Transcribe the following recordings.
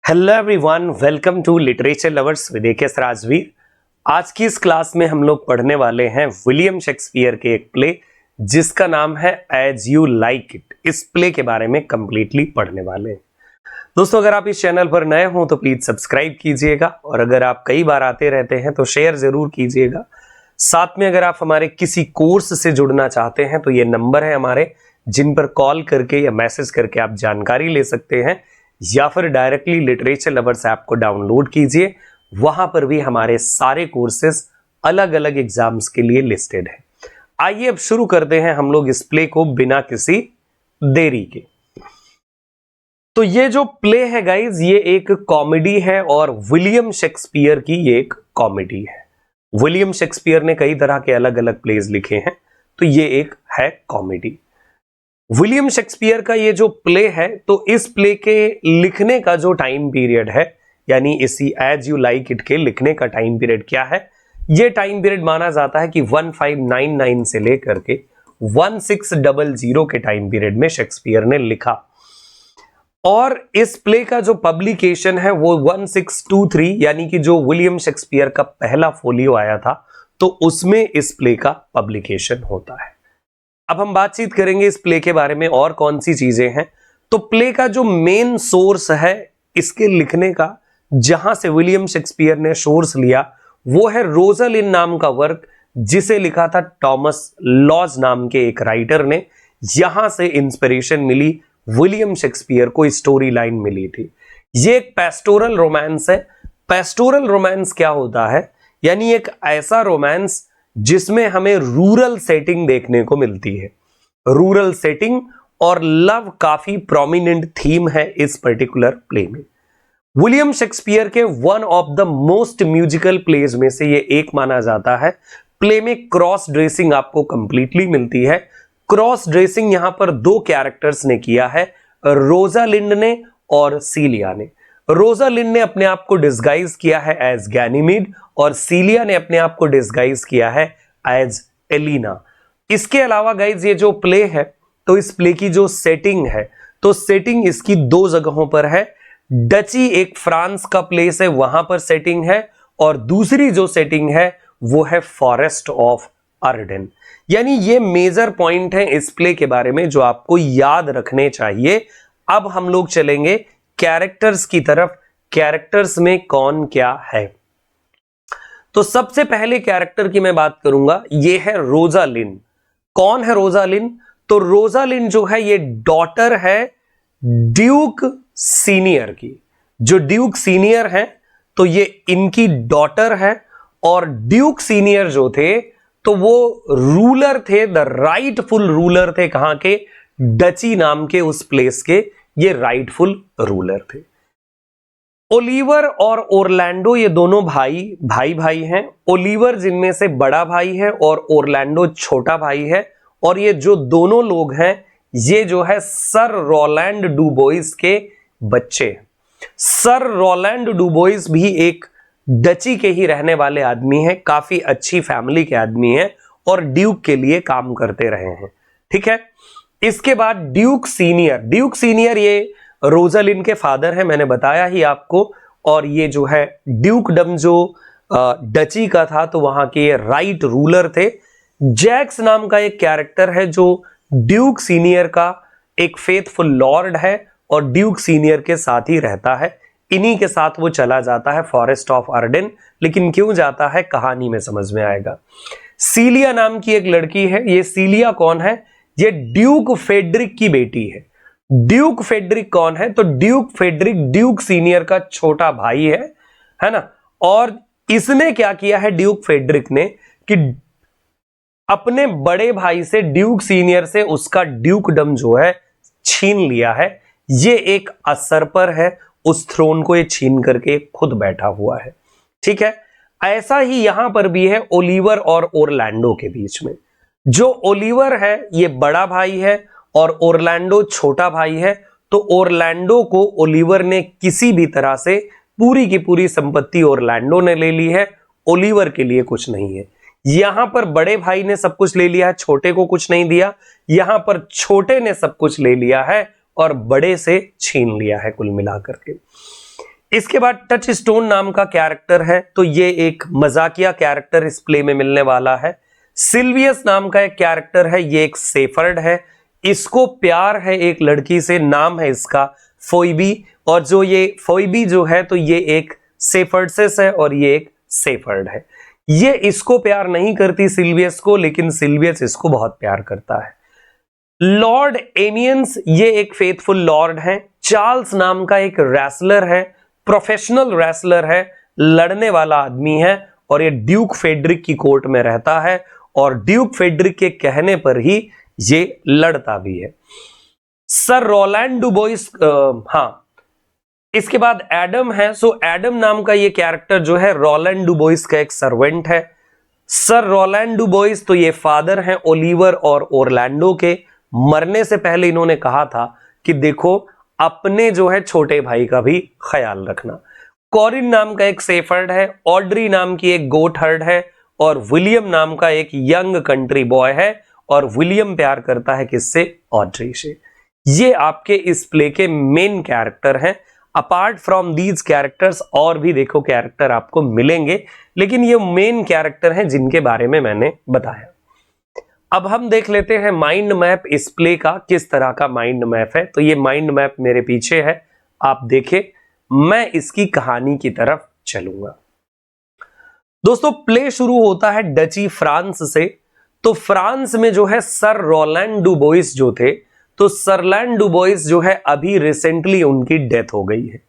Hello everyone, welcome to literature lovers with AK Rajveer. आज की इस क्लास में हम लोग पढ़ने वाले हैं विलियम शेक्सपियर के एक प्ले जिसका नाम है एज यू लाइक इट। इस प्ले के बारे में कंप्लीटली पढ़ने वाले हैं। दोस्तों, अगर आप इस चैनल पर नए हो तो प्लीज सब्सक्राइब कीजिएगा और अगर आप कई बार आते रहते हैं तो शेयर जरूर कीजिएगा। साथ में अगर आप हमारे किसी कोर्स से जुड़ना चाहते हैं तो ये नंबर है हमारे, जिन पर कॉल करके या मैसेज करके आप जानकारी ले सकते हैं, या फिर डायरेक्टली लिटरेचर लवर्स ऐप को डाउनलोड कीजिए। वहां पर भी हमारे सारे कोर्सेज अलग अलग एग्जाम्स के लिए लिस्टेड है। आइए अब शुरू करते हैं हम लोग इस प्ले को बिना किसी देरी के। तो ये जो प्ले है गाइज, ये एक कॉमेडी है और विलियम शेक्सपियर की ये एक कॉमेडी है। विलियम शेक्सपियर ने कई तरह के अलग अलग प्लेज लिखे हैं, तो ये एक है कॉमेडी। विलियम शेक्सपियर का ये जो प्ले है, तो इस प्ले के लिखने का जो टाइम पीरियड है, यानी इसी एज यू लाइक इट के लिखने का टाइम पीरियड क्या है, ये टाइम पीरियड माना जाता है कि 1599 से लेकर के 1600 के टाइम पीरियड में शेक्सपियर ने लिखा। और इस प्ले का जो पब्लिकेशन है वो 1623, यानी कि जो विलियम शेक्सपियर का पहला फोलियो आया था, तो उसमें इस प्ले का पब्लिकेशन होता है। अब हम बातचीत करेंगे इस प्ले के बारे में और कौन सी चीजें हैं। तो प्ले का जो मेन सोर्स है इसके लिखने का, जहां से विलियम शेक्सपियर ने सोर्स लिया, वो है रोजालिंड नाम का वर्क, जिसे लिखा था टॉमस लॉज नाम के एक राइटर ने। यहां से इंस्पिरेशन मिली, विलियम शेक्सपियर को स्टोरी लाइन मिली थी। ये एक पेस्टोरल रोमांस है। पेस्टोरल रोमांस क्या होता है, यानी एक ऐसा रोमांस जिसमें हमें रूरल सेटिंग देखने को मिलती है। रूरल सेटिंग और लव काफी प्रोमिनेंट थीम है इस पर्टिकुलर प्ले में। विलियम शेक्सपियर के one of the most musical plays में से ये एक माना जाता है। प्ले में क्रॉस ड्रेसिंग आपको कंप्लीटली मिलती है। क्रॉस ड्रेसिंग यहां पर दो कैरेक्टर्स ने किया है, रोजालिंड ने और सीलिया ने। रोजालिंड ने अपने आप को डिस्गाइज किया है एज गैनीमीड और सीलिया ने अपने आप को डिस्गाइज किया है एज एलिना। इसके अलावा गाइज, ये जो प्ले है, तो इस प्ले की जो सेटिंग है, तो सेटिंग इसकी दो जगहों पर है। डची एक फ्रांस का प्लेस है, वहां पर सेटिंग है, और दूसरी जो सेटिंग है वो है फॉरेस्ट ऑफ अर्डेन। यानी ये मेजर पॉइंट है इस प्ले के बारे में जो आपको याद रखने चाहिए। अब हम लोग चलेंगे कैरेक्टर्स की तरफ। कैरेक्टर्स में कौन क्या है, तो सबसे पहले कैरेक्टर की मैं बात करूंगा, ये है रोजालिंड। कौन है रोजालिंड? तो रोजालिंड जो है ये डॉटर है ड्यूक सीनियर की। जो ड्यूक सीनियर है, तो ये इनकी डॉटर है। और ड्यूक सीनियर जो थे, तो वो रूलर थे, द राइटफुल रूलर थे। कहां के? डची नाम के उस प्लेस के ये राइटफुल रूलर थे। ओलिवर और ओरलैंडो ये दोनों भाई हैं। ओलिवर जिनमें से बड़ा भाई है और ओरलैंडो छोटा भाई है। और ये जो दोनों लोग हैं, ये जो है सर रोलैंड डुबोइस के बच्चे हैं। सर रोलैंड डुबोइस भी एक डची के ही रहने वाले आदमी हैं, काफी अच्छी फैमिली के आदमी हैं और ड्यूक के लिए काम करते रहे हैं। ठीक है। इसके बाद ड्यूक सीनियर ये रोजालिंड के फादर है, मैंने बताया ही आपको। और ये जो है ड्यूकडम जो डची का था, तो वहां के ये राइट रूलर थे। जैक्स नाम का एक कैरेक्टर है जो ड्यूक सीनियर का एक फेथफुल लॉर्ड है और ड्यूक सीनियर के साथ ही रहता है। इन्हीं के साथ वो चला जाता है फॉरेस्ट ऑफ अर्डेन, लेकिन क्यों जाता है कहानी में समझ में आएगा। सीलिया नाम की एक लड़की है। ये सीलिया कौन है? ये ड्यूक फेडरिक की बेटी है। ड्यूक फेडरिक कौन है? तो ड्यूक फेडरिक ड्यूक सीनियर का छोटा भाई है ना। और इसने क्या किया है ड्यूक फेडरिक ने, कि अपने बड़े भाई से, ड्यूक सीनियर से, उसका ड्यूकडम जो है छीन लिया है। ये एक असरपर है, उस थ्रोन को ये छीन करके खुद बैठा हुआ है। ठीक है। ऐसा ही यहां पर भी है ओलिवर और ओरलैंडो के बीच में। जो ओलिवर है ये बड़ा भाई है और ओरलैंडो छोटा भाई है। तो ओरलैंडो को ओलिवर ने किसी भी तरह से, पूरी की पूरी संपत्ति ओरलैंडो ने ले ली है, ओलिवर के लिए कुछ नहीं है। यहां पर बड़े भाई ने सब कुछ ले लिया है, छोटे को कुछ नहीं दिया। यहां पर छोटे ने सब कुछ ले लिया है और बड़े से छीन लिया है कुल मिलाकर के। इसके बाद टच स्टोन नाम का कैरेक्टर है, तो ये एक मजाकिया कैरेक्टर इस प्ले में मिलने वाला है। सिल्वियस नाम का एक कैरेक्टर है, ये एक सेफर्ड है, इसको प्यार है एक लड़की से, नाम है इसका फोइबी, और जो ये फोइबी जो है तो ये एक सेफर्डसेस है और ये एक सेफर्ड है। ये इसको प्यार नहीं करती सिल्वियस को, लेकिन सिल्वियस इसको बहुत प्यार करता है। लॉर्ड एमियंस ये एक फेथफुल लॉर्ड है। चार्ल्स नाम का एक रेसलर है, प्रोफेशनल रेसलर है, लड़ने वाला आदमी है, और ये ड्यूक फेडरिक की कोर्ट में रहता है और ड्यूक फेडरिक के कहने पर ही ये लड़ता भी है। सर रोलैंड डुबोइस, इसके बाद एडम है। सो एडम नाम का ये कैरेक्टर जो है रोलैंड डुबोइस का एक सर्वेंट है। सर रोलैंड डुबोइस तो ये फादर हैं ओलिवर और ओरलैंडो के। मरने से पहले इन्होंने कहा था कि देखो अपने जो है छोटे भाई का भी ख्याल रखना। कॉरिन नाम का एक सेफर्ड है, ऑड्री नाम की एक गोट हर्ड है, और विलियम नाम का एक यंग कंट्री बॉय है, और विलियम प्यार करता है किससे? ऑड्री से। ये आपके इस प्ले के मेन कैरेक्टर हैं। अपार्ट फ्रॉम दीज कैरेक्टर्स और भी देखो कैरेक्टर आपको मिलेंगे, लेकिन ये मेन कैरेक्टर हैं जिनके बारे में मैंने बताया। अब हम देख लेते हैं माइंड मैप इस प्ले का किस तरह का माइंड मैप है। तो ये माइंड मैप मेरे पीछे है, आप देखें, मैं इसकी कहानी की तरफ चलूंगा। दोस्तों प्ले शुरू होता है डची फ्रांस से। तो फ्रांस में जो है सर रोलैंड डुबोइस जो थे, तो सरलैंड डुबोइस जो है अभी रिसेंटली उनकी डेथ हो गई है,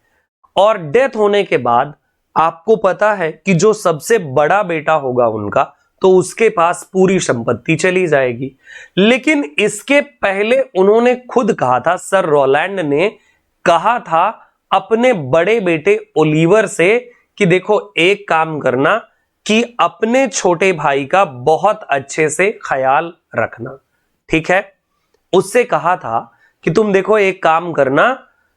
और डेथ होने के बाद आपको पता है कि जो सबसे बड़ा बेटा होगा उनका, तो उसके पास पूरी संपत्ति चली जाएगी। लेकिन इसके पहले उन्होंने खुद कहा था, सर रोलैंड ने कहा था अपने बड़े बेटे ओलिवर से कि देखो एक काम करना कि अपने छोटे भाई का बहुत अच्छे से ख्याल रखना, ठीक है। उससे कहा था कि तुम देखो एक काम करना,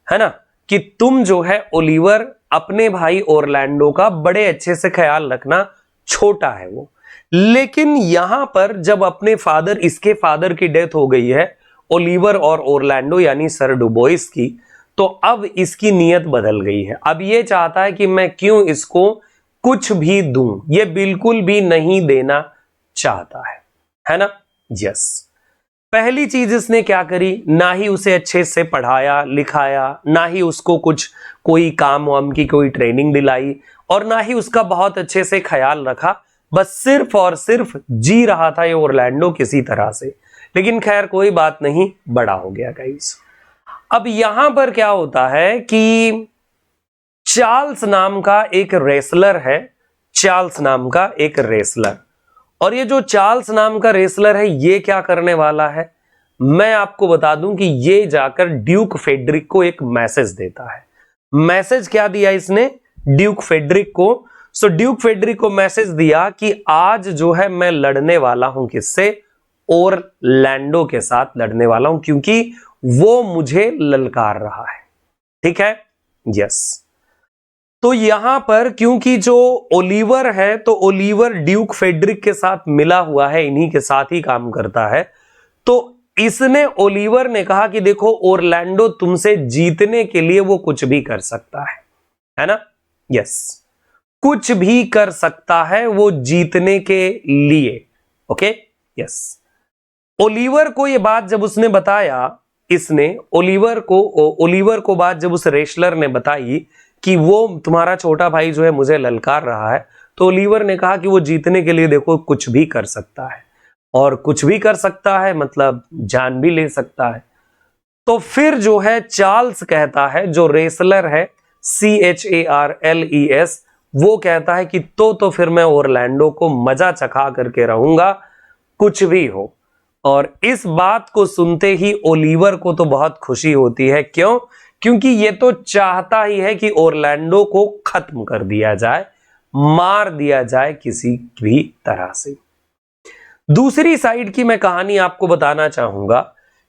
है ना, कि तुम जो है ओलिवर अपने भाई ओरलैंडो का बड़े अच्छे से ख्याल रखना, छोटा है वो। लेकिन यहां पर जब अपने फादर, इसके फादर की डेथ हो गई है ओलिवर और ओरलैंडो यानी सर डुबोइस की, तो अब इसकी नीयत बदल गई है। अब ये चाहता है कि मैं क्यों इसको कुछ भी दूं, ये बिल्कुल भी नहीं देना चाहता है ना। यस, पहली चीज इसने क्या करी, ना ही उसे अच्छे से पढ़ाया लिखाया, ना ही उसको कुछ कोई काम वाम की कोई ट्रेनिंग दिलाई, और ना ही उसका बहुत अच्छे से ख्याल रखा। बस सिर्फ और सिर्फ जी रहा था ये ओरलैंडो किसी तरह से। लेकिन खैर कोई बात नहीं, बड़ा हो गया गाइस। अब यहां पर क्या होता है कि चार्ल्स नाम का एक रेसलर है, चार्ल्स नाम का एक रेसलर, और ये जो चार्ल्स नाम का रेसलर है ये क्या करने वाला है, मैं आपको बता दूं कि ये जाकर ड्यूक फेडरिक को एक मैसेज देता है। मैसेज क्या दिया इसने ड्यूक फेडरिक को? सो ड्यूक फेडरिक को मैसेज दिया कि आज जो है मैं लड़ने वाला हूं किससे? ओरलैंडो के साथ लड़ने वाला हूं, क्योंकि वो मुझे ललकार रहा है, ठीक है। यस, तो यहां पर क्योंकि जो ओलिवर है, तो ओलिवर ड्यूक फेडरिक के साथ मिला हुआ है, इन्हीं के साथ ही काम करता है। तो इसने, ओलिवर ने कहा कि देखो ओरलैंडो तुमसे जीतने के लिए वो कुछ भी कर सकता है ना। यस, कुछ भी कर सकता है वो जीतने के लिए। Okay, yes. ओलिवर को ये बात जब उसने बताया, इसने ओलिवर को बात जब उस रेसलर ने बताई कि वो तुम्हारा छोटा भाई जो है मुझे ललकार रहा है, तो ओलिवर ने कहा कि वो जीतने के लिए देखो कुछ भी कर सकता है, और कुछ भी कर सकता है मतलब जान भी ले सकता है। तो फिर जो है चार्ल्स कहता है, जो रेसलर है CHARLES, वो कहता है कि तो फिर मैं ओरलैंडो को मजा चखा करके रहूंगा, कुछ भी हो। और इस बात को सुनते ही ओलिवर को तो बहुत खुशी होती है। क्यों? क्योंकि ये तो चाहता ही है कि ओरलैंडो को खत्म कर दिया जाए, मार दिया जाए किसी भी तरह से। दूसरी साइड की मैं कहानी आपको बताना चाहूंगा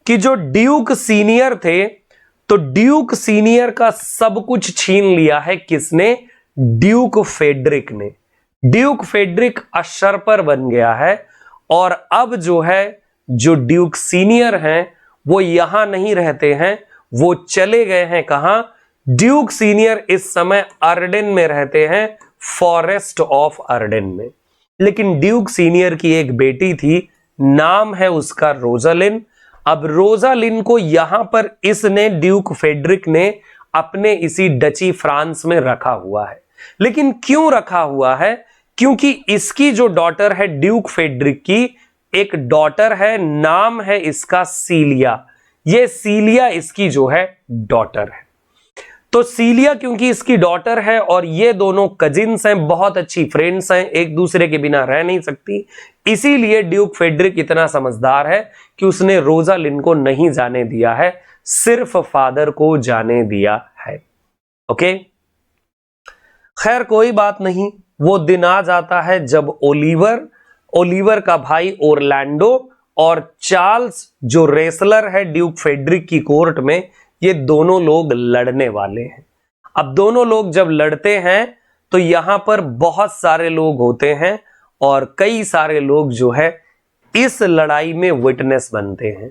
कि जो ड्यूक सीनियर थे, तो ड्यूक सीनियर का सब कुछ छीन लिया है किसने? ड्यूक फेडरिक ने। ड्यूक फेडरिक अशरपर बन गया है, और अब जो है जो ड्यूक सीनियर हैं वो यहां नहीं रहते हैं, वो चले गए हैं कहां? ड्यूक सीनियर इस समय अर्डेन में रहते हैं, फॉरेस्ट ऑफ अर्डेन में। लेकिन ड्यूक सीनियर की एक बेटी थी, नाम है उसका रोजालिन। अब रोजालिन को यहां पर इसने ड्यूक फेडरिक ने अपने इसी डची फ्रांस में रखा हुआ है। लेकिन क्यों रखा हुआ है? क्योंकि इसकी जो डॉटर है ड्यूक फेडरिक की, एक डॉटर है, नाम है इसका सीलिया। ये सीलिया इसकी जो है डॉटर है। तो सीलिया क्योंकि इसकी डॉटर है और ये दोनों कजिन्स हैं, बहुत अच्छी फ्रेंड्स हैं, एक दूसरे के बिना रह नहीं सकती, इसीलिए ड्यूक फेडरिक इतना समझदार है कि उसने रोजालिन को नहीं जाने दिया है, सिर्फ फादर को जाने दिया है। ओके, खैर कोई बात नहीं। वो दिन आ जाता है जब ओलिवर का भाई ओरलैंडो और चार्ल्स जो रेसलर है ड्यूक फेडरिक की कोर्ट में, ये दोनों लोग लड़ने वाले हैं। अब दोनों लोग जब लड़ते हैं तो यहां पर बहुत सारे लोग होते हैं और कई सारे लोग जो है इस लड़ाई में विटनेस बनते हैं।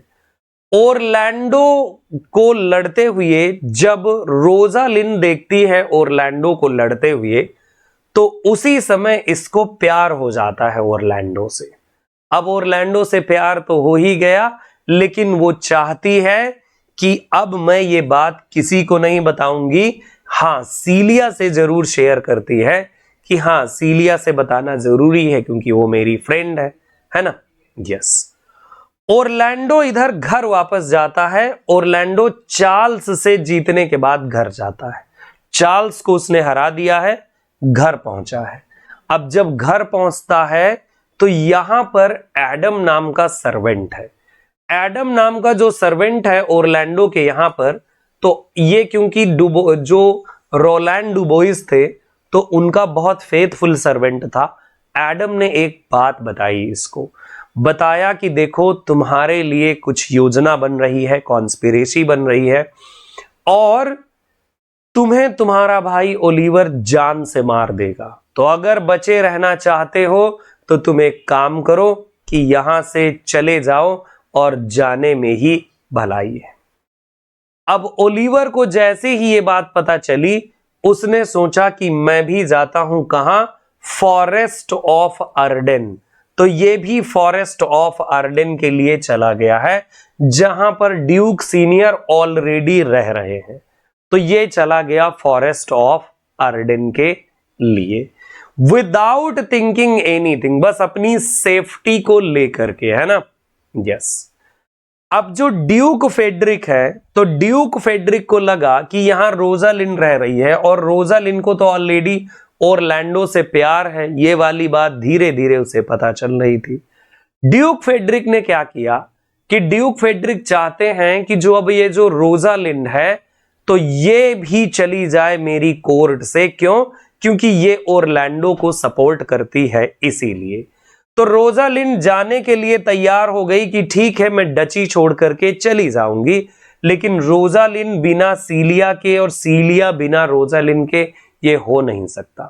ओरलैंडो को लड़ते हुए जब रोजालिन देखती है ओरलैंडो को लड़ते हुए, तो उसी समय इसको प्यार हो जाता है ओरलैंडो से। अब ओरलैंडो से प्यार तो हो ही गया, लेकिन वो चाहती है कि अब मैं ये बात किसी को नहीं बताऊंगी। हाँ, सीलिया से जरूर शेयर करती है कि हाँ, सीलिया से बताना जरूरी है क्योंकि वो मेरी फ्रेंड है ना। यस। ओरलैंडो इधर घर वापस जाता है। ओरलैंडो चार्ल्स से जीतने के बाद घर जाता है। चार्ल्स को उसने हरा दिया है, घर पहुंचा है। अब जब घर पहुंचता है तो यहां पर एडम नाम का सर्वेंट है। एडम नाम का जो सर्वेंट है ओरलैंडो के यहां पर, तो ये क्योंकि जो रोलैंड डुबोइस थे तो उनका बहुत फेथफुल सर्वेंट था। एडम ने एक बात बताई, इसको बताया कि देखो तुम्हारे लिए कुछ योजना बन रही है, कॉन्स्पिरेसी बन रही है और तुम्हें तुम्हारा भाई ओलिवर जान से मार देगा। तो अगर बचे रहना चाहते हो तो तुम एक काम करो कि यहां से चले जाओ और जाने में ही भलाई है। अब ओलिवर को जैसे ही ये बात पता चली, उसने सोचा कि मैं भी जाता हूं कहां, फॉरेस्ट ऑफ अर्डेन। तो ये भी फॉरेस्ट ऑफ अर्डेन के लिए चला गया है, जहां पर ड्यूक सीनियर ऑलरेडी रह रहे हैं। तो ये चला गया फॉरेस्ट ऑफ अर्डेन के लिए, विदाउट थिंकिंग एनीथिंग, बस अपनी सेफ्टी को लेकर के, है ना। यस। अब जो ड्यूक फेडरिक है, तो ड्यूक फेडरिक को लगा कि यहां रोजालिन रह रही है और रोजालिन को तो ऑलरेडी ओरलैंडो से प्यार है, ये वाली बात धीरे धीरे उसे पता चल रही थी। ड्यूक फेडरिक ने क्या किया कि ड्यूक फेडरिक चाहते हैं कि जो अब ये जो रोजालिन है तो ये भी चली जाए मेरी कोर्ट से। क्यों? क्योंकि ये ओरलैंडो को सपोर्ट करती है, इसीलिए। तो रोजालिन जाने के लिए तैयार हो गई कि ठीक है, मैं डची छोड़ करके चली जाऊंगी। लेकिन रोजालिन बिना सीलिया के और सीलिया बिना रोजालिन के ये हो नहीं सकता।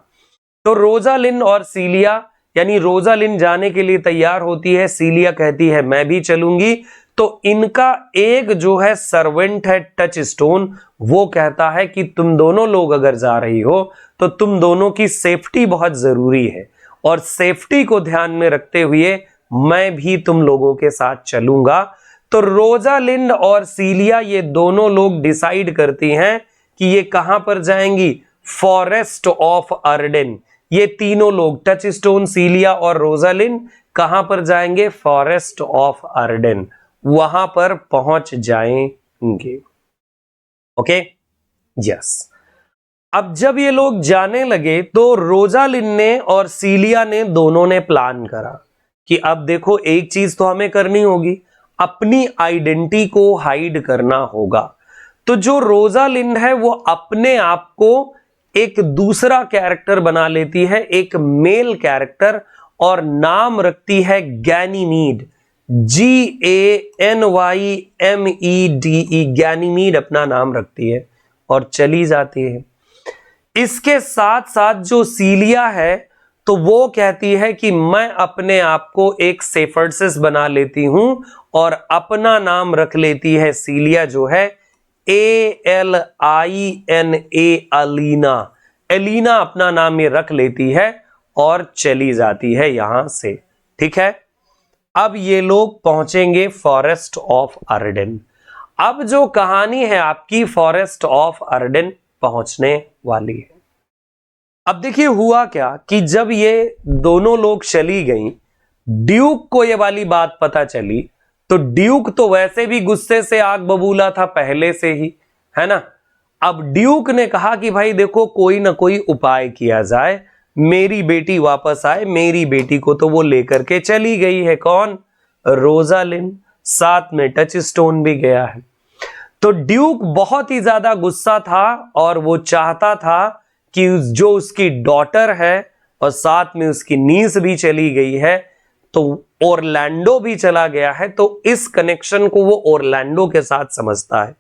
तो रोजालिन और सीलिया, यानी रोजालिन जाने के लिए तैयार होती है, सीलिया कहती है मैं भी चलूंगी। तो इनका एक जो है सर्वेंट है टच स्टोन, वो कहता है कि तुम दोनों लोग अगर जा रही हो तो तुम दोनों की सेफ्टी बहुत जरूरी है और सेफ्टी को ध्यान में रखते हुए मैं भी तुम लोगों के साथ चलूंगा। तो रोजालिन और सीलिया ये दोनों लोग डिसाइड करती हैं कि ये कहां पर जाएंगी, फॉरेस्ट ऑफ अर्डेन। ये तीनों लोग टच स्टोन, सीलिया और रोजालिन कहां पर जाएंगे, फॉरेस्ट ऑफ अर्डेन, वहां पर पहुंच जाएंगे। Okay, yes. अब जब ये लोग जाने लगे तो रोजालिन ने और सीलिया ने दोनों ने प्लान करा कि अब देखो एक चीज तो हमें करनी होगी, अपनी आइडेंटिटी को हाइड करना होगा। तो जो रोजालिन है वो अपने आप को एक दूसरा कैरेक्टर बना लेती है, एक मेल कैरेक्टर, और नाम रखती है गैनीमीड, GANYMEDE, गैनीमीड अपना नाम रखती है और चली जाती है। इसके साथ साथ जो सीलिया है तो वो कहती है कि मैं अपने आप को एक सेफर्डसिस बना लेती हूं और अपना नाम रख लेती है सीलिया जो है अलीना। एलिना अपना नाम ये रख लेती है और चली जाती है यहां से। ठीक है, अब ये लोग पहुंचेंगे फॉरेस्ट ऑफ अर्डेन। अब जो कहानी है आपकी फॉरेस्ट ऑफ अर्डेन पहुंचने वाली है। अब देखिए हुआ क्या कि जब ये दोनों लोग चली गईं, ड्यूक को ये वाली बात पता चली, तो ड्यूक तो वैसे भी गुस्से से आग बबूला था पहले से ही, है ना। अब ड्यूक ने कहा कि भाई देखो कोई ना कोई उपाय किया जाए, मेरी बेटी वापस आए। मेरी बेटी को तो वो लेकर के चली गई है, कौन? रोजालिंड, साथ में टच स्टोन भी गया है। तो ड्यूक बहुत ही ज्यादा गुस्सा था और वो चाहता था कि जो उसकी डॉटर है और साथ में उसकी नीस भी चली गई है, तो ओरलैंडो भी चला गया है, तो इस कनेक्शन को वो ओरलैंडो के साथ समझता है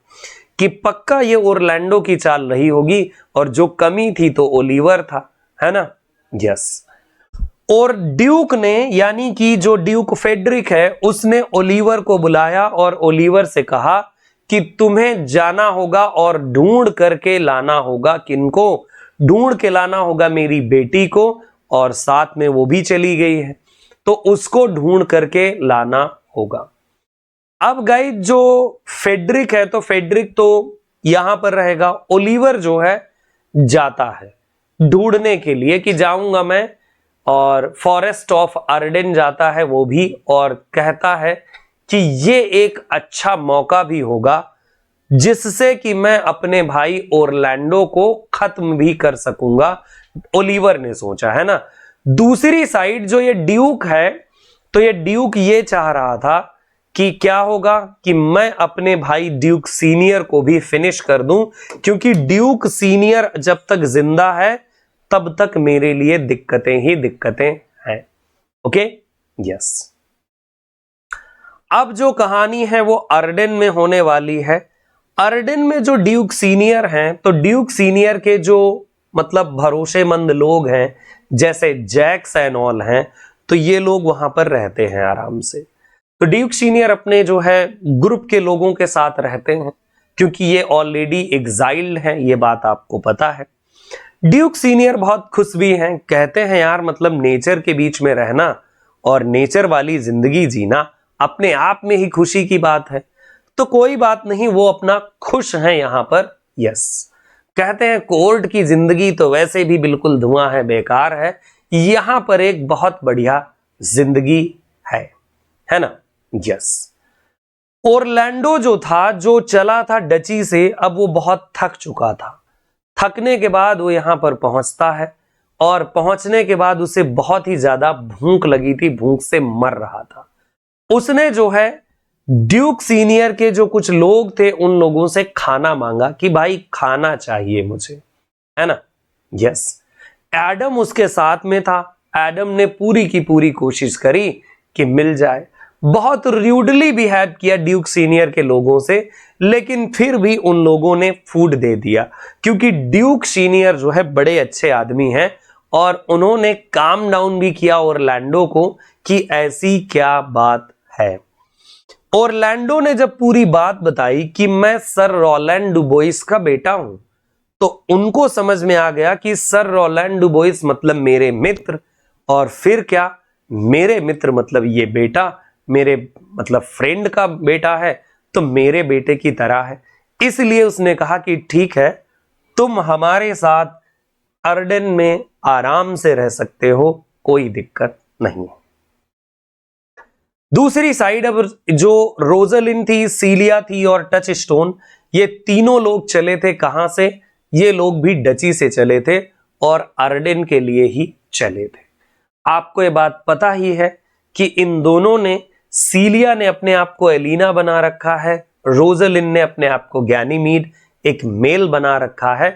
कि पक्का ये ओरलैंडो की चाल रही होगी और जो कमी थी तो ओलिवर था, है ना। यस, और ड्यूक ने यानी कि जो ड्यूक फेडरिक है उसने ओलिवर को बुलाया और ओलिवर से कहा कि तुम्हें जाना होगा और ढूंढ करके लाना होगा। किनको ढूंढ के लाना होगा? मेरी बेटी को, और साथ में वो भी चली गई है, तो उसको ढूंढ करके लाना होगा। अब गाइस जो फेडरिक है तो फेडरिक तो यहां पर रहेगा, ओलिवर जो है जाता है ढूंढने के लिए कि जाऊंगा मैं, और फॉरेस्ट ऑफ अर्डेन जाता है वो भी, और कहता है कि ये एक अच्छा मौका भी होगा जिससे कि मैं अपने भाई ओरलैंडो को खत्म भी कर सकूंगा, ओलिवर ने सोचा, है ना। दूसरी साइड जो ये ड्यूक है, तो ये ड्यूक ये चाह रहा था कि क्या होगा कि मैं अपने भाई ड्यूक सीनियर को भी फिनिश कर दूं, क्योंकि ड्यूक सीनियर जब तक जिंदा है तब तक मेरे लिए दिक्कतें ही दिक्कतें हैं। Okay, yes. अब जो कहानी है वो अर्डेन में होने वाली है। अर्डेन में जो ड्यूक सीनियर हैं, तो ड्यूक सीनियर के जो मतलब भरोसेमंद लोग हैं जैसे जैक्स एंड ऑल हैं, तो ये लोग वहां पर रहते हैं आराम से। तो ड्यूक सीनियर अपने जो है ग्रुप के लोगों के साथ रहते हैं, क्योंकि ये ऑलरेडी एग्जाइल्ड हैं, ये बात आपको पता है। ड्यूक सीनियर बहुत खुश भी हैं, कहते हैं यार मतलब नेचर के बीच में रहना और नेचर वाली जिंदगी जीना अपने आप में ही खुशी की बात है, तो कोई बात नहीं, वो अपना खुश हैं यहां पर। यस, कहते हैं कोर्ट की जिंदगी तो वैसे भी बिल्कुल धुआं है, बेकार है, यहां पर एक बहुत बढ़िया जिंदगी है ना। यस, ओरलैंडो जो था, जो चला था डची से, अब वो बहुत थक चुका था। थकने के बाद वो यहां पर पहुंचता है और पहुंचने के बाद उसे बहुत ही ज्यादा भूख लगी थी, भूख से मर रहा था। उसने जो है ड्यूक सीनियर के जो कुछ लोग थे उन लोगों से खाना मांगा कि भाई खाना चाहिए मुझे, है ना। यस, एडम उसके साथ में था। एडम ने पूरी की पूरी कोशिश करी कि मिल जाए, बहुत र्यूडली बिहेव किया ड्यूक सीनियर के लोगों से, लेकिन फिर भी उन लोगों ने फूड दे दिया, क्योंकि ड्यूक सीनियर जो है बड़े अच्छे आदमी हैं और उन्होंने काम डाउन भी किया ओरलैंडो को कि ऐसी क्या बात है। ओरलैंडो ने जब पूरी बात बताई कि मैं सर रोलैंड डुबोइस का बेटा हूं, तो उनको समझ में आ गया कि सर रोलैंड डुबोइस मतलब मेरे मित्र, और फिर क्या, मेरे मित्र मतलब ये बेटा मेरे मतलब फ्रेंड का बेटा है, तो मेरे बेटे की तरह है। इसलिए उसने कहा कि ठीक है, तुम हमारे साथ अर्डेन में आराम से रह सकते हो, कोई दिक्कत नहीं है। दूसरी साइड अब जो रोजलिन थी, सीलिया थी और टच स्टोन, ये तीनों लोग चले थे कहां से? ये लोग भी डची से चले थे और अर्डेन के लिए ही चले थे। आपको ये बात पता ही है कि इन दोनों ने, सीलिया ने अपने आप को एलिना बना रखा है, रोजलिन ने अपने आप को गैनीमीड एक मेल बना रखा है।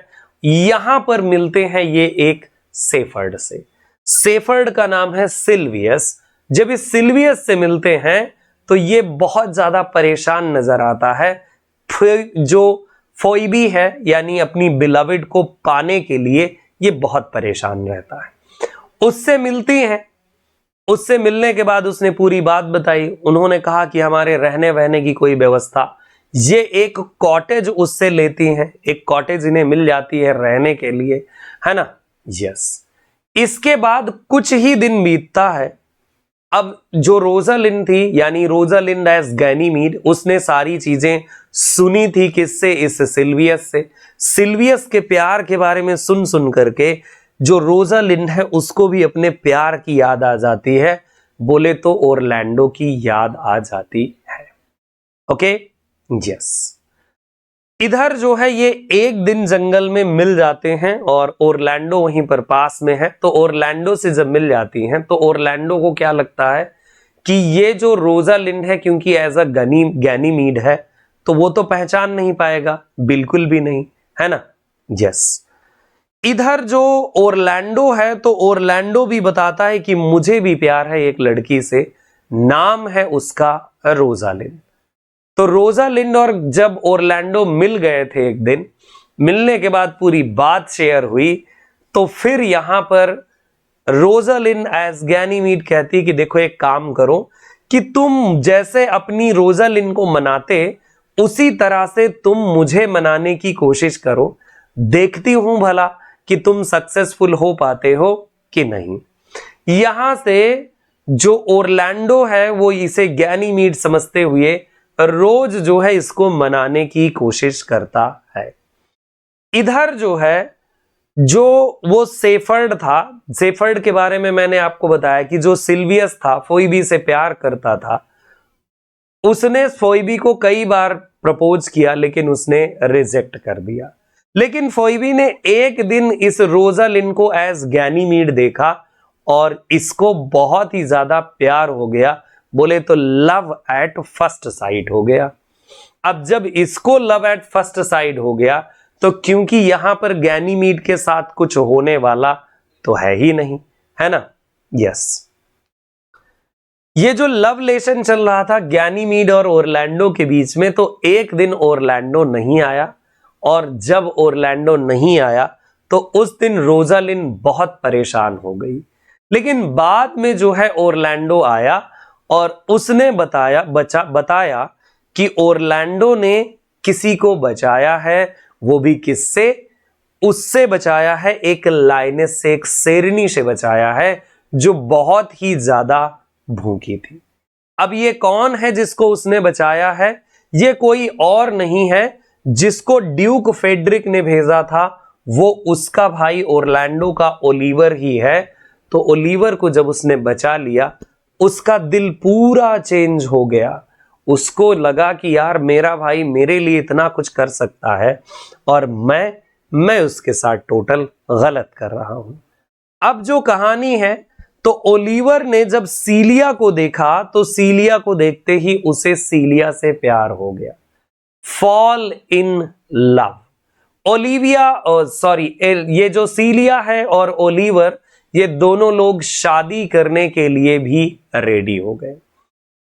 यहां पर मिलते हैं ये एक सेफर्ड से। सेफर्ड का नाम है सिल्वियस। जब इस सिल्वियस से मिलते हैं तो ये बहुत ज्यादा परेशान नजर आता है। फिर जो फोइबी है यानी अपनी बिलविड को पाने के लिए ये बहुत परेशान रहता है। उससे मिलती हैं, उससे मिलने के बाद उसने पूरी बात बताई। उन्होंने कहा कि हमारे रहने वहने की कोई व्यवस्था ये एक कॉटेज उससे लेती हैं, एक कॉटेज इन्हें मिल जाती है रहने के लिए, है ना। यस। इसके बाद कुछ ही दिन बीतता है। अब जो रोजालिंड थी, यानी रोजालिंड एज गैनीमीड, उसने सारी चीजें सुनी थी किससे? इस सिल्वियस से। सिल्वियस के प्यार के बारे में सुन सुन करके जो रोजालिंड है उसको भी अपने प्यार की याद आ जाती है, बोले तो ओरलैंडो की याद आ जाती है। Okay, yes. इधर जो है ये एक दिन जंगल में मिल जाते हैं और ओरलैंडो वहीं पर पास में है। तो ओरलैंडो से जब मिल जाती हैं तो ओरलैंडो को क्या लगता है कि ये जो रोजालिंड है, क्योंकि एज अ गैनीमीड है, तो वो तो पहचान नहीं पाएगा, बिल्कुल भी नहीं, है ना। यस। इधर जो ओरलैंडो है तो ओरलैंडो भी बताता है कि मुझे भी प्यार है एक लड़की से, नाम है उसका रोजालिंड। तो रोजालिंड और जब ओरलैंडो मिल गए थे एक दिन, मिलने के बाद पूरी बात शेयर हुई, तो फिर यहां पर रोजालिंड एज गैनीमीड कहती कि देखो एक काम करो कि तुम जैसे अपनी रोजालिंड को मनाते उसी तरह से तुम मुझे मनाने की कोशिश करो, देखती हूं भला कि तुम सक्सेसफुल हो पाते हो कि नहीं। यहां से जो ओरलैंडो है वो इसे गैनीमीड समझते हुए रोज जो है इसको मनाने की कोशिश करता है। इधर जो है जो वो सेफर्ड था, सेफर्ड के बारे में मैंने आपको बताया कि जो सिल्वियस था, फोइबी से प्यार करता था, उसने फोइबी को कई बार प्रपोज किया लेकिन उसने रिजेक्ट कर दिया। लेकिन फोइबी ने एक दिन इस रोजालिंड को एज गैनीमीड देखा और इसको बहुत ही ज्यादा प्यार हो गया, बोले तो लव एट फर्स्ट साइट हो गया। अब जब इसको लव एट फर्स्ट साइट हो गया तो क्योंकि यहां पर गैनीमीड के साथ कुछ होने वाला तो है ही नहीं, है ना। यस। ये जो लव रिलेशन चल रहा था गैनीमीड और ओरलैंडो के बीच में, तो एक दिन ओरलैंडो नहीं आया और जब ओरलैंडो नहीं आया तो उस दिन रोजालिंड बहुत परेशान हो गई। लेकिन बाद में जो है ओरलैंडो आया और उसने बताया कि ओरलैंडो ने किसी को बचाया है, वो भी किससे? उससे बचाया है, एक लाइनस से, एक शेरनी से बचाया है जो बहुत ही ज्यादा भूखी थी। अब ये कौन है जिसको उसने बचाया है? ये कोई और नहीं है, जिसको ड्यूक फेड्रिक ने भेजा था वो उसका भाई ओरलैंडो का ओलिवर ही है। तो ओलिवर को जब उसने बचा लिया उसका दिल पूरा चेंज हो गया। उसको लगा कि यार मेरा भाई मेरे लिए इतना कुछ कर सकता है और मैं उसके साथ टोटल गलत कर रहा हूं। अब जो कहानी है, तो ओलिवर ने जब सीलिया को देखा तो सीलिया को देखते ही उसे सीलिया से प्यार हो गया, फॉल इन लव। ओलिविया ये जो सीलिया है और ओलिवर, ये दोनों लोग शादी करने के लिए भी रेडी हो गए।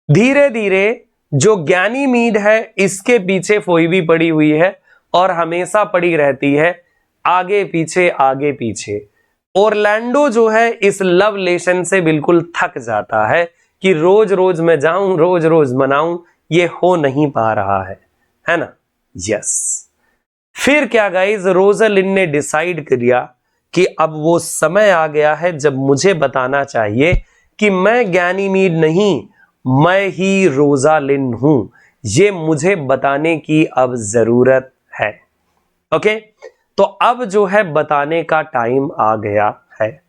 धीरे धीरे जो गैनीमीड है इसके पीछे फोइबी पड़ी हुई है और हमेशा पड़ी रहती है, आगे पीछे आगे पीछे। ओरलैंडो जो है इस लव रिलेशन से बिल्कुल थक जाता है कि रोज रोज मैं जाऊं, रोज रोज मनाऊं, ये हो नहीं पा रहा है ना। यस। फिर क्या गाइस, रोजालिंड ने डिसाइड किया कि अब वो समय आ गया है जब मुझे बताना चाहिए कि मैं गैनीमीड नहीं, मैं ही रोजालिंड हूं। ये मुझे बताने की अब जरूरत है। ओके, तो अब जो है बताने का टाइम आ गया है।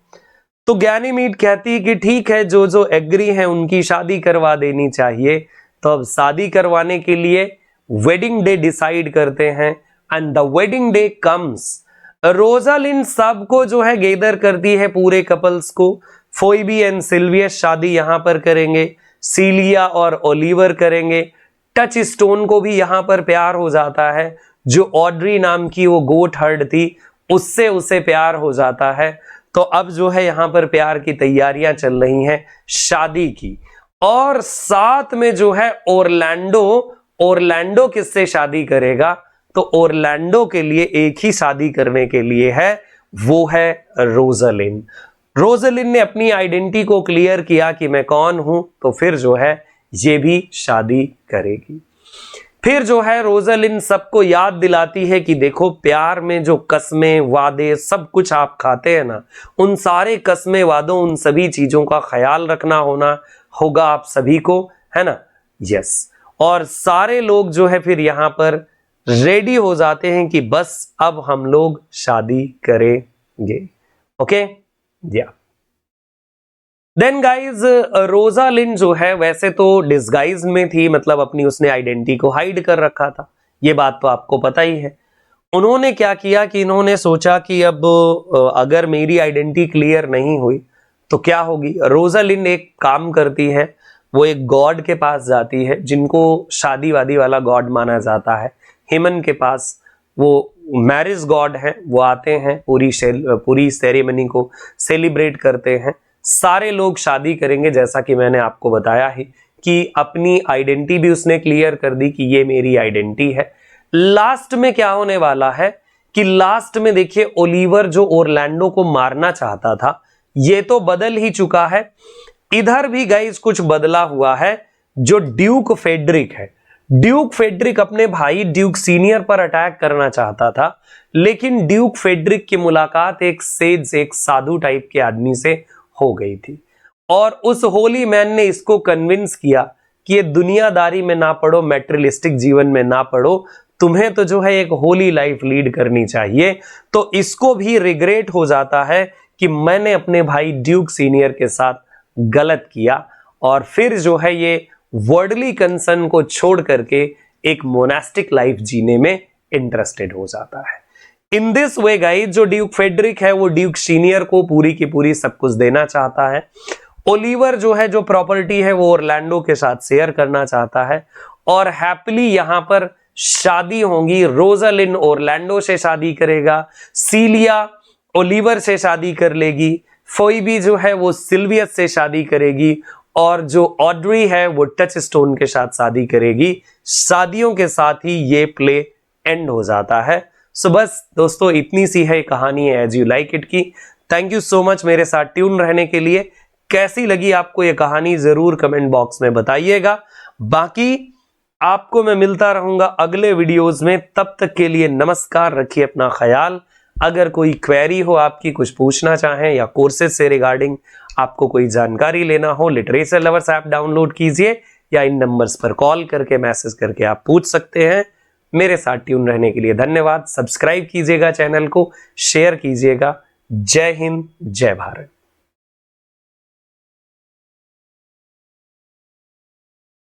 तो गैनीमीड कहती है कि ठीक है, जो जो एग्री है उनकी शादी करवा देनी चाहिए। तो अब शादी करवाने के लिए वेडिंग डे डिसाइड करते हैं and the wedding day comes. Rosalind सबको जो है गैदर करती है, पूरे कपल्स को। फोइबी एंड सिल्वियस शादी यहां पर करेंगे, सीलिया और ओलिवर करेंगे। टच स्टोन को भी यहां पर प्यार हो जाता है, जो ऑड्री नाम की वो गोट हर्ड थी उससे उसे प्यार हो जाता है। तो अब जो है यहां पर प्यार की तैयारियां चल रही हैं शादी की। और साथ में जो है ओरलैंडो किससे शादी करेगा? तो ओरलैंडो के लिए एक ही शादी करने के लिए है, वो है रोजालिंड। रोजालिंड ने अपनी आइडेंटिटी को क्लियर किया कि मैं कौन हूं, तो फिर जो है ये भी शादी करेगी। फिर जो है रोजालिन सबको याद दिलाती है कि देखो प्यार में जो कस्में वादे सब कुछ आप खाते हैं ना, उन सारे कस्में वादों उन सभी चीजों का ख्याल रखना होगा आप सभी को, है ना। यस। और सारे लोग जो है फिर यहां पर रेडी हो जाते हैं कि बस अब हम लोग शादी करेंगे। ओके या देन गाइज रोजालिन जो है वैसे तो डिस्गाइज में थी, मतलब अपनी उसने आइडेंटिटी को हाइड कर रखा था, ये बात तो आपको पता ही है। उन्होंने क्या किया कि इन्होंने सोचा कि अब अगर मेरी आइडेंटिटी क्लियर नहीं हुई तो क्या होगी। रोजालिन एक काम करती है, वो एक गॉड के पास जाती है जिनको शादी वादी वाला गॉड माना जाता है, हेमन के पास। वो मैरिज गॉड है, वो आते हैं, पूरी सेरेमनी को सेलिब्रेट करते हैं, सारे लोग शादी करेंगे जैसा कि मैंने आपको बताया ही कि अपनी आइडेंटिटी भी उसने क्लियर कर दी कि ये मेरी आइडेंटिटी है। लास्ट में क्या होने वाला है कि लास्ट में देखिए ओलिवर जो ओरलैंडो को मारना चाहता था ये तो बदल ही चुका है, इधर भी गाइस कुछ बदला हुआ है। जो ड्यूक फेड्रिक है, ड्यूक फेड्रिक अपने भाई ड्यूक सीनियर पर अटैक करना चाहता था, लेकिन ड्यूक फेड्रिक की मुलाकात एक सेज, एक साधु टाइप के आदमी से हो गई थी और उस होली मैन ने इसको कन्विंस किया कि ये दुनियादारी में ना पड़ो, मैटेरियलिस्टिक जीवन में ना पड़ो, तुम्हें तो जो है एक होली लाइफ लीड करनी चाहिए। तो इसको भी रिग्रेट हो जाता है कि मैंने अपने भाई ड्यूक सीनियर के साथ गलत किया, और फिर जो है ये वर्ल्डली कंसर्न को छोड़ करके एक मोनास्टिक लाइफ जीने में इंटरेस्टेड हो जाता है। इन दिस वे गाइस जो ड्यूक फेड्रिक है वो ड्यूक सीनियर को पूरी की पूरी सब कुछ देना चाहता है। ओलिवर जो है जो प्रॉपर्टी है वो ओरलैंडो के साथ शेयर करना चाहता है और हैप्पीली यहां पर शादी होगी। रोजालिन ओरलैंडो से शादी करेगा, सीलिया ओलिवर से शादी कर लेगी, फोइबी जो है वो सिल्वियस से शादी करेगी और जो ऑड्री है वो टच स्टोन के साथ शादी करेगी। शादियों के साथ ही ये प्ले एंड हो जाता है। सो बस दोस्तों इतनी सी है कहानी है एज यू लाइक इट की। थैंक यू सो मच मेरे साथ ट्यून रहने के लिए। कैसी लगी आपको ये कहानी जरूर कमेंट बॉक्स में बताइएगा। बाकी आपको मैं मिलता रहूंगा अगले वीडियोस में, तब तक के लिए नमस्कार, रखिए अपना ख्याल। अगर कोई क्वेरी हो आपकी, कुछ पूछना चाहें या कोर्सेज से रिगार्डिंग आपको कोई जानकारी लेना हो, लिटरेचर लवर्स ऐप डाउनलोड कीजिए या इन नंबर्स पर कॉल करके मैसेज करके आप पूछ सकते हैं। मेरे साथ ट्यून रहने के लिए धन्यवाद। सब्सक्राइब कीजिएगा चैनल को, शेयर कीजिएगा। जय हिंद, जय भारत।